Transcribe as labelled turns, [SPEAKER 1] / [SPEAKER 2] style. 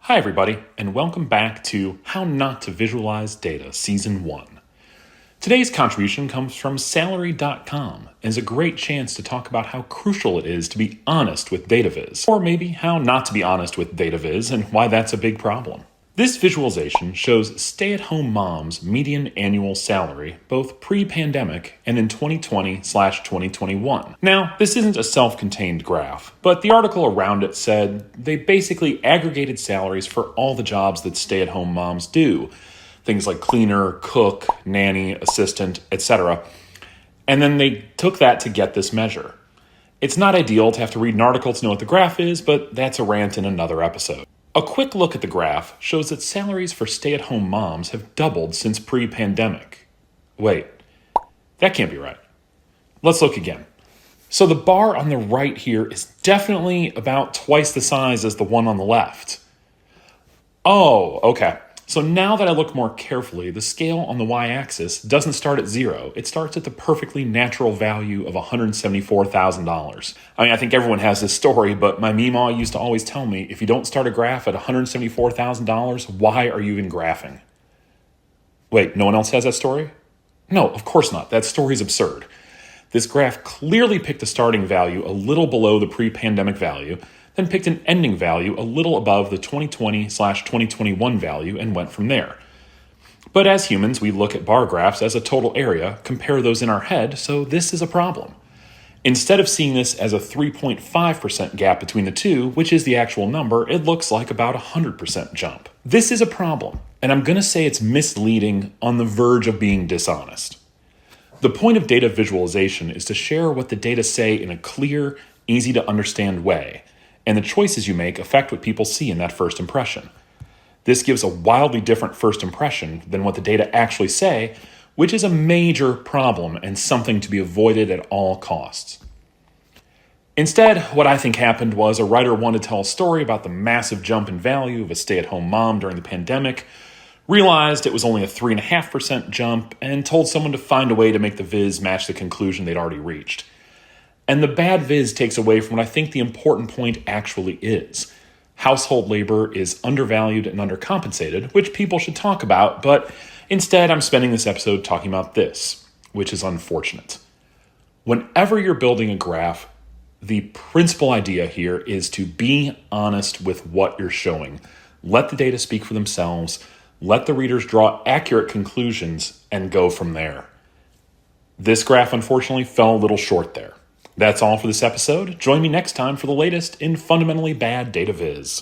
[SPEAKER 1] Hi everybody, and welcome back to How Not to Visualize Data Season 1. Today's contribution comes from salary.com and is a great chance to talk about how crucial it is to be honest with data viz, or maybe how not to be honest with data viz and why that's a big problem. This visualization shows stay-at-home moms' median annual salary both pre-pandemic and in 2020/2021. Now, this isn't a self-contained graph, but the article around it said they basically aggregated salaries for all the jobs that stay-at-home moms do, things like cleaner, cook, nanny, assistant, etc., and then they took that to get this measure. It's not ideal to have to read an article to know what the graph is, but that's a rant in another episode. A quick look at the graph shows that salaries for stay-at-home moms have doubled since pre-pandemic. Wait, that can't be right. Let's look again. So the bar on the right here is definitely about twice the size as the one on the left. Oh, okay. So now that I look more carefully, the scale on the y-axis doesn't start at 0. It starts at the perfectly natural value of $174,000. I think everyone has this story, but my Meemaw used to always tell me, if you don't start a graph at $174,000, why are you even graphing? Wait, no one else has that story? No, of course not. That story's absurd. This graph clearly picked a starting value a little below the pre-pandemic value, then picked an ending value a little above the 2020/2021 value and went from there. But as humans, we look at bar graphs as a total area, compare those in our head, so this is a problem. Instead of seeing this as a 3.5% gap between the two, which is the actual number, it looks like about a 100% jump. This is a problem, and I'm going to say it's misleading, on the verge of being dishonest. The point of data visualization is to share what the data say in a clear, easy to understand way, and the choices you make affect what people see in that first impression. This gives a wildly different first impression than what the data actually say, which is a major problem and something to be avoided at all costs. Instead, what I think happened was a writer wanted to tell a story about the massive jump in value of a stay-at-home mom during the pandemic, realized it was only a 3.5% jump, and told someone to find a way to make the viz match the conclusion they'd already reached. And the bad viz takes away from what I think the important point actually is. Household labor is undervalued and undercompensated, which people should talk about, but instead I'm spending this episode talking about this, which is unfortunate. Whenever you're building a graph, the principal idea here is to be honest with what you're showing. Let the data speak for themselves, let the readers draw accurate conclusions, and go from there. This graph unfortunately fell a little short there. That's all for this episode. Join me next time for the latest in fundamentally bad data viz.